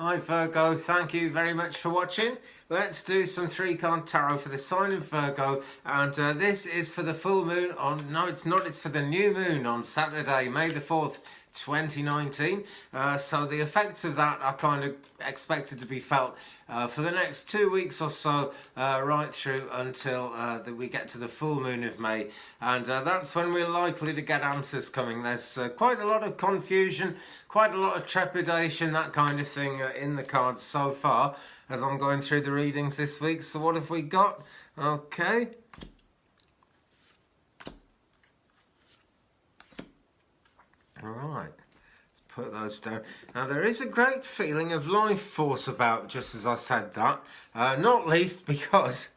Hi Virgo, thank you very much for watching. Let's do some 3-card tarot for the sign of Virgo, and this is for the full moon on, no it's not, it's for the new moon on Saturday, May the 4th, 2019. So the effects of that are kind of expected to be felt for the next 2 weeks or so, right through until we get to the full moon of May, and that's when we're likely to get answers coming. There's quite a lot of confusion, quite a lot of trepidation, that kind of thing in the cards so far as I'm going through the readings this week. So what have we got? Okay. All right. Let's put those down. Now there is a great feeling of life force about, just as I said that. Not least because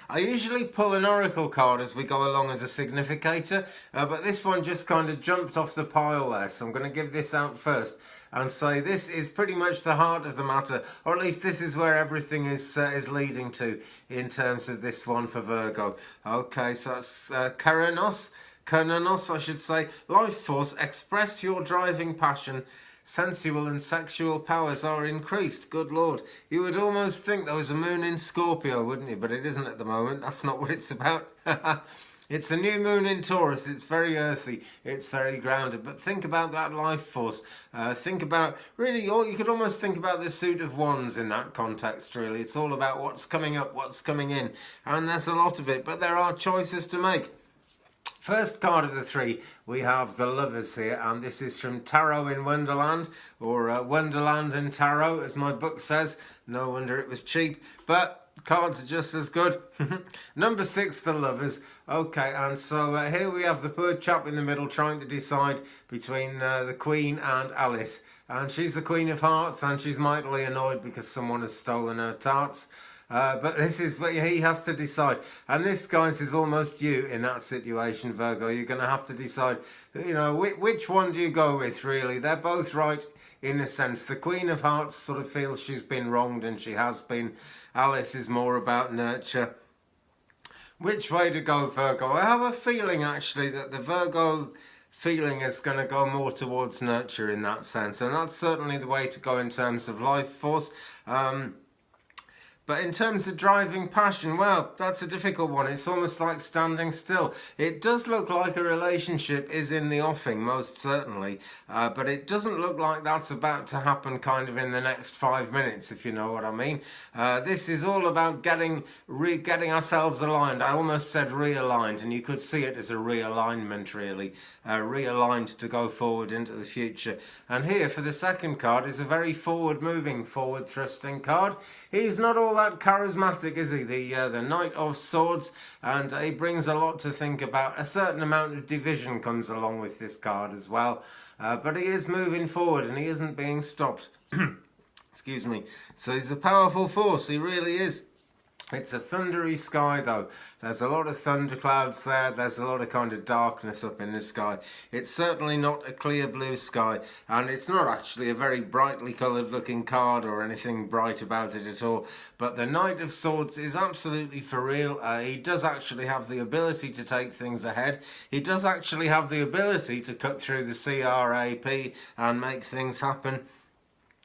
I usually pull an oracle card as we go along as a significator, but this one just kind of jumped off the pile there, so I'm going to give this out first and say this is pretty much the heart of the matter, or at least this is where everything is leading to in terms of this one for Virgo. Okay, so that's Kernos, I should say. Life force, express your driving passion. Sensual and sexual powers are increased. Good Lord. You would almost think there was a moon in Scorpio, wouldn't you? But it isn't at the moment. That's not what it's about. It's a new moon in Taurus. It's very earthy. It's very grounded. But think about that life force. Think about, really, you could almost think about the suit of wands in that context, really. It's all about what's coming up, what's coming in. And there's a lot of it. But there are choices to make. First card of the three, we have the Lovers here, and this is from Tarot in Wonderland, or Wonderland in Tarot, as my book says. No wonder it was cheap, but cards are just as good. Number 6, the Lovers. Okay, and so here we have the poor chap in the middle trying to decide between the Queen and Alice. And she's the Queen of Hearts, and she's mightily annoyed because someone has stolen her tarts. But this is what he has to decide. And this, guys, is almost you in that situation, Virgo. You're going to have to decide, you know, which one do you go with, really? They're both right in a sense. The Queen of Hearts sort of feels she's been wronged, and she has been. Alice is more about nurture. Which way to go, Virgo? I have a feeling, actually, that the Virgo feeling is going to go more towards nurture in that sense. And that's certainly the way to go in terms of life force. But in terms of driving passion, well, that's a difficult one. It's almost like standing still. It does look like a relationship is in the offing, most certainly. But it doesn't look like that's about to happen kind of in the next 5 minutes, if you know what I mean. This is all about getting ourselves aligned. I almost said realigned, and you could see it as a realignment, really. Realigned to go forward into the future. And here, for the second card, is a very forward-moving, forward-thrusting card. He's not all that charismatic, is he? The Knight of Swords, and he brings a lot to think about. A certain amount of division comes along with this card as well, but he is moving forward and he isn't being stopped. Excuse me. So he's a powerful force, he really is. It's a thundery sky, though. There's a lot of thunderclouds there. There's a lot of kind of darkness up in the sky. It's certainly not a clear blue sky, and it's not actually a very brightly coloured looking card or anything bright about it at all. But the Knight of Swords is absolutely for real. He does actually have the ability to take things ahead. He does actually have the ability to cut through the CRAP and make things happen.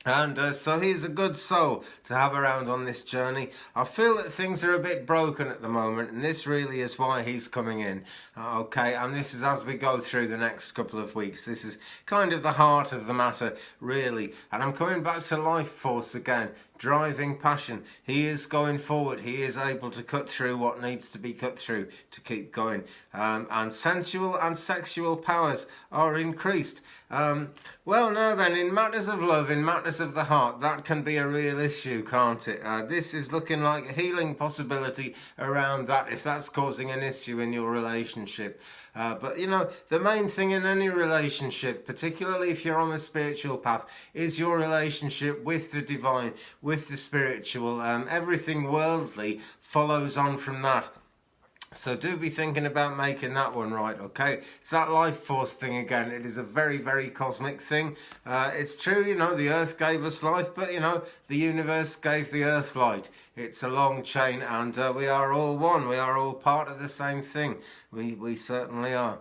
And so he's a good soul to have around on this journey. I feel that things are a bit broken at the moment, and this really is why he's coming in. Okay, and this is as we go through the next couple of weeks. This is kind of the heart of the matter, really. And I'm coming back to life force again. Driving passion. He is going forward. He is able to cut through what needs to be cut through to keep going. And sensual and sexual powers are increased. Well, now then, in matters of love, in matters of the heart, that can be a real issue, can't it? This is looking like a healing possibility around that, if that's causing an issue in your relationship. But, you know, the main thing in any relationship, particularly if you're on the spiritual path, is your relationship with the divine, with the spiritual. Everything worldly follows on from that. So do be thinking about making that one right, okay? It's that life force thing again. It is a very, very cosmic thing. It's true, you know, the earth gave us life, but, you know, the universe gave the earth light. It's a long chain, and we are all one. We are all part of the same thing. We certainly are.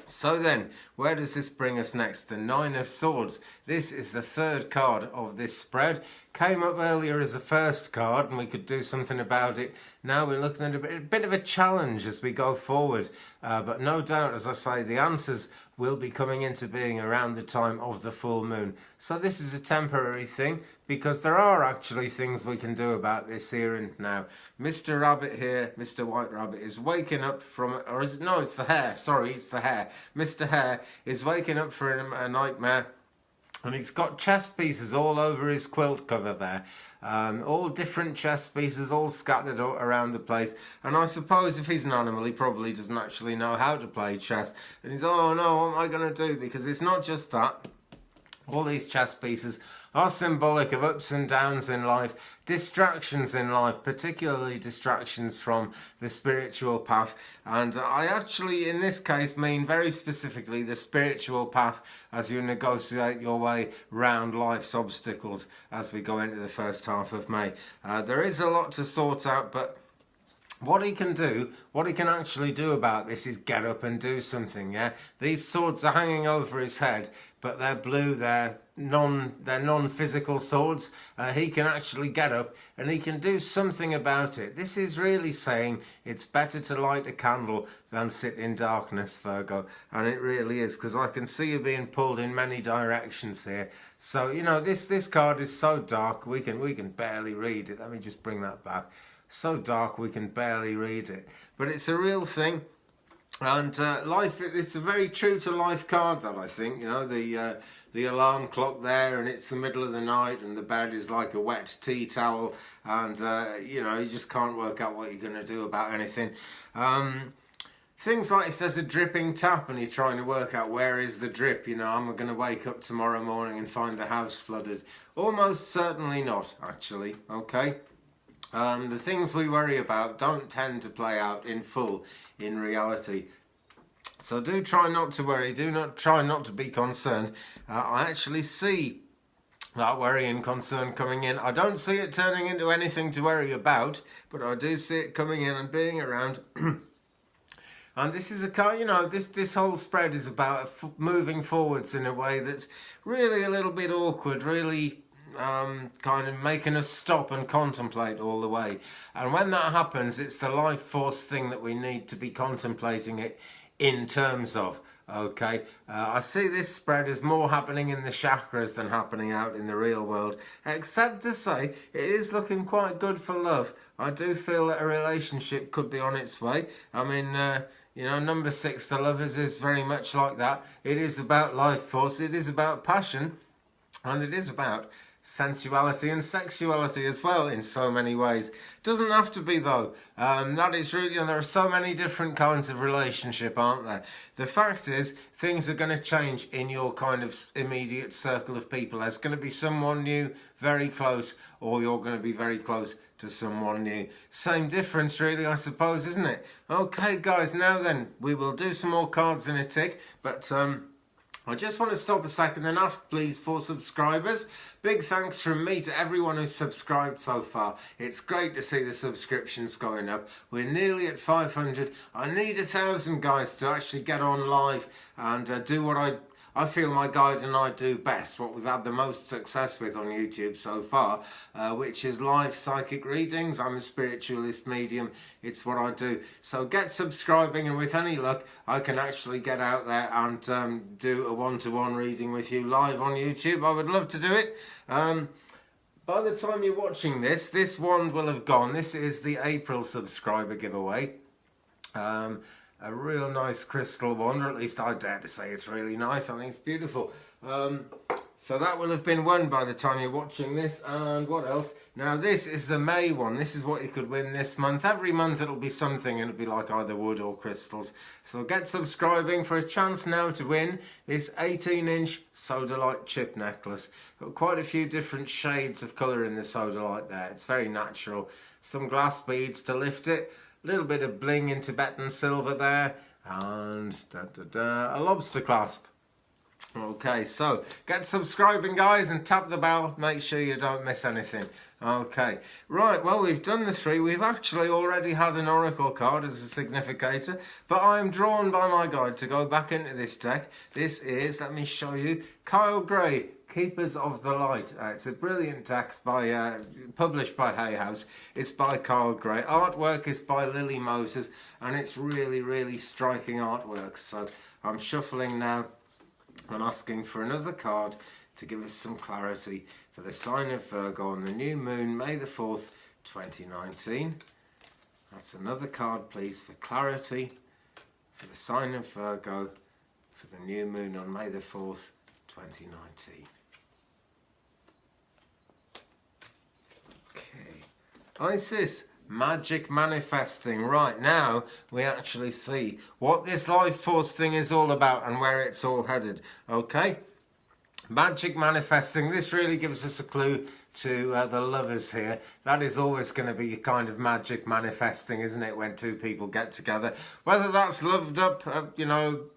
So then, Where does this bring us next? The Nine of Swords. This is the third card of this spread. Came up earlier as the first card and we could do something about it. Now we're looking at a bit of a challenge as we go forward. But no doubt, as I say, the answers will be coming into being around the time of the full moon. So this is a temporary thing because there are actually things we can do about this here and now. Mr. Rabbit here, Mr. White Rabbit, is waking up from, or is, no, it's the hare, sorry, it's the hare. Mr. Hare is waking up from a nightmare. And he's got chess pieces all over his quilt cover there. All different chess pieces all scattered around the place. And I suppose if he's an animal, he probably doesn't actually know how to play chess. And he's, oh no, what am I going to do? Because it's not just that. All these chess pieces are symbolic of ups and downs in life, distractions in life, particularly distractions from the spiritual path. And I actually, in this case, mean very specifically the spiritual path as you negotiate your way round life's obstacles as we go into the first half of May. There is a lot to sort out, but what he can do, what he can actually do about this is get up and do something, yeah? These swords are hanging over his head, but they're blue, they're non-physical swords. He can actually get up and he can do something about it. This is really saying it's better to light a candle than sit in darkness, Virgo. And it really is, because I can see you being pulled in many directions here. So, you know, this card is so dark, we can barely read it. Let me just bring that back. So dark we can barely read it. But it's a real thing. And life, it's a very true to life card, that I think. You know, the alarm clock there, and it's the middle of the night, and the bed is like a wet tea towel, and you know, you just can't work out what you're going to do about anything. Things like if there's a dripping tap and you're trying to work out where is the drip, you know, am I going to wake up tomorrow morning and find the house flooded? Almost certainly not, actually, okay? The things we worry about don't tend to play out in full in reality. So do try not to worry, try not to be concerned. I actually see that worry and concern coming in. I don't see it turning into anything to worry about, but I do see it coming in and being around. And this is a, you know, this whole spread is about moving forwards in a way that's really a little bit awkward, really kind of making us stop and contemplate all the way. And when that happens, it's the life force thing that we need to be contemplating it in terms of. Okay, I see this spread as more happening in the chakras than happening out in the real world, except to say it is looking quite good for love. I do feel that a relationship could be on its way. I mean, you know, number 6, the Lovers, is very much like that. It is about life force, it is about passion, and it is about sensuality and sexuality as well in so many ways. Doesn't have to be though. That is really, and there are so many different kinds of relationship, aren't there? The fact is, things are going to change in your kind of immediate circle of people. There's going to be someone new, very close, or you're going to be very close to someone new. Same difference really, I suppose, isn't it? Okay guys, now then, we will do some more cards in a tick, but I just want to stop a second and ask please for subscribers. Big thanks from me to everyone who's subscribed so far. It's great to see the subscriptions going up. We're nearly at 500. I need 1,000 guys to actually get on live and do what I feel my guide and I do best, what we've had the most success with on YouTube so far, which is live psychic readings. I'm a spiritualist medium, it's what I do. So get subscribing, and with any luck I can actually get out there and do a one-to-one reading with you live on YouTube. I would love to do it. By the time you're watching this wand will have gone. This is the April subscriber giveaway. A real nice crystal wand, or at least I dare to say it's really nice. I think it's beautiful. So that will have been won by the time you're watching this. And what else? Now this is the May one. This is what you could win this month. Every month it'll be something. It'll be like either wood or crystals. So get subscribing for a chance now to win this 18-inch sodalite chip necklace. Got quite a few different shades of colour in the sodalite there. It's very natural. Some glass beads to lift it. A little bit of bling in Tibetan silver there, and a lobster clasp. Okay, so get subscribing, guys, and tap the bell. Make sure you don't miss anything. Okay, right, well, we've done the 3. We've actually already had an oracle card as a significator, but I am drawn by my guide to go back into this deck. This is, let me show you, Kyle Gray, Keepers of the Light. It's a brilliant text published by Hay House. It's by Kyle Gray. Artwork is by Lily Moses, and it's really, really striking artwork. So I'm shuffling now and asking for another card to give us some clarity for the sign of Virgo on the new moon, May the 4th, 2019. That's another card, please, for clarity for the sign of Virgo for the new moon on May the 4th, 2019. Okay, Isis, magic manifesting. Right, now we actually see what this life force thing is all about and where it's all headed. Okay, magic manifesting. This really gives us a clue to the lovers here. That is always going to be a kind of magic manifesting, isn't it, when two people get together? Whether that's loved up,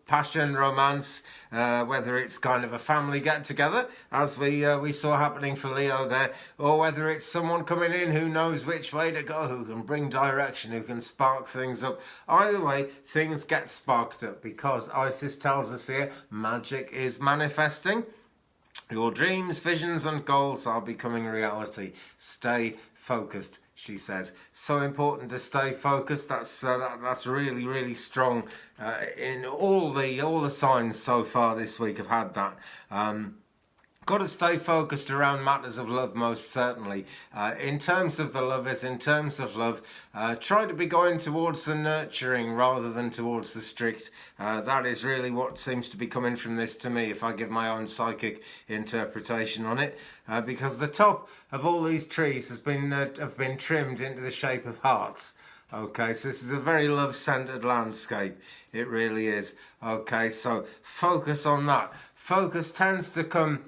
passion, romance, whether it's kind of a family get-together, as we saw happening for Leo there, or whether it's someone coming in who knows which way to go, who can bring direction, who can spark things up. Either way, things get sparked up, because Isis tells us here, magic is manifesting. Your dreams, visions and goals are becoming reality. Stay focused, she says. So important to stay focused. That's really, really strong. In all the signs so far this week have had that. Got to stay focused around matters of love, most certainly. In terms of the lovers, in terms of love, try to be going towards the nurturing rather than towards the strict. That is really what seems to be coming from this to me, if I give my own psychic interpretation on it. Because the top of all these trees have been trimmed into the shape of hearts. Okay, so this is a very love-centered landscape. It really is. Okay, so focus on that. Focus tends to come...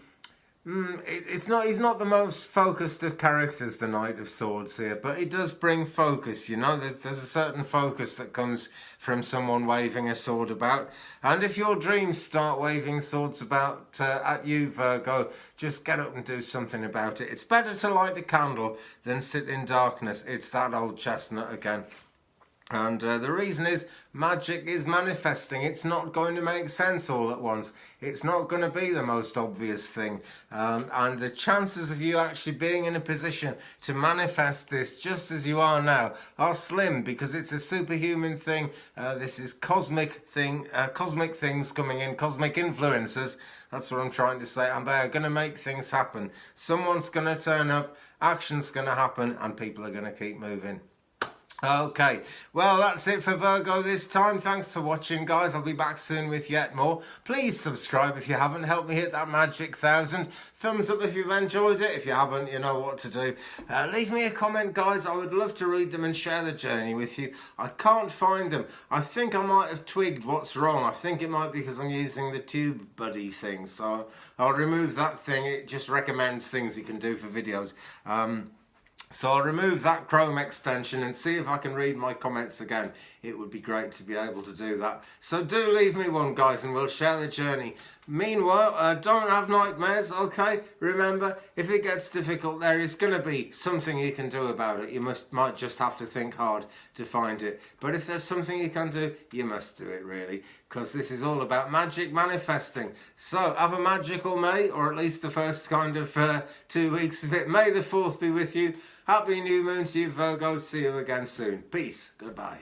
He's not the most focused of characters, the Knight of Swords here, but he does bring focus, you know. There's a certain focus that comes from someone waving a sword about. And if your dreams start waving swords about at you, Virgo, just get up and do something about it. It's better to light a candle than sit in darkness. It's that old chestnut again. And the reason is magic is manifesting. It's not going to make sense all at once. It's not going to be the most obvious thing. And the chances of you actually being in a position to manifest this just as you are now are slim, because it's a superhuman thing. This is cosmic things coming in, cosmic influences. That's what I'm trying to say. And they are going to make things happen. Someone's going to turn up, action's going to happen, and people are going to keep moving. Okay, well, that's it for Virgo this time. Thanks for watching, guys. I'll be back soon with yet more. Please subscribe if you haven't. Help me hit that magic 1,000. Thumbs up if you've enjoyed it. If you haven't, you know what to do. Leave me a comment, guys. I would love to read them and share the journey with you. I can't find them. I think I might have twigged what's wrong. I think it might be because I'm using the Tube Buddy thing. So I'll remove that thing. It just recommends things you can do for videos. So I'll remove that Chrome extension and see if I can read my comments again. It would be great to be able to do that. So do leave me one, guys, and we'll share the journey. Meanwhile, don't have nightmares, okay? Remember, if it gets difficult, there is going to be something you can do about it. You might just have to think hard to find it. But if there's something you can do, you must do it, really. Because this is all about magic manifesting. So, have a magical May, or at least the first kind of 2 weeks of it. May the 4th be with you. Happy new moon to you, Virgo. See you again soon. Peace. Goodbye.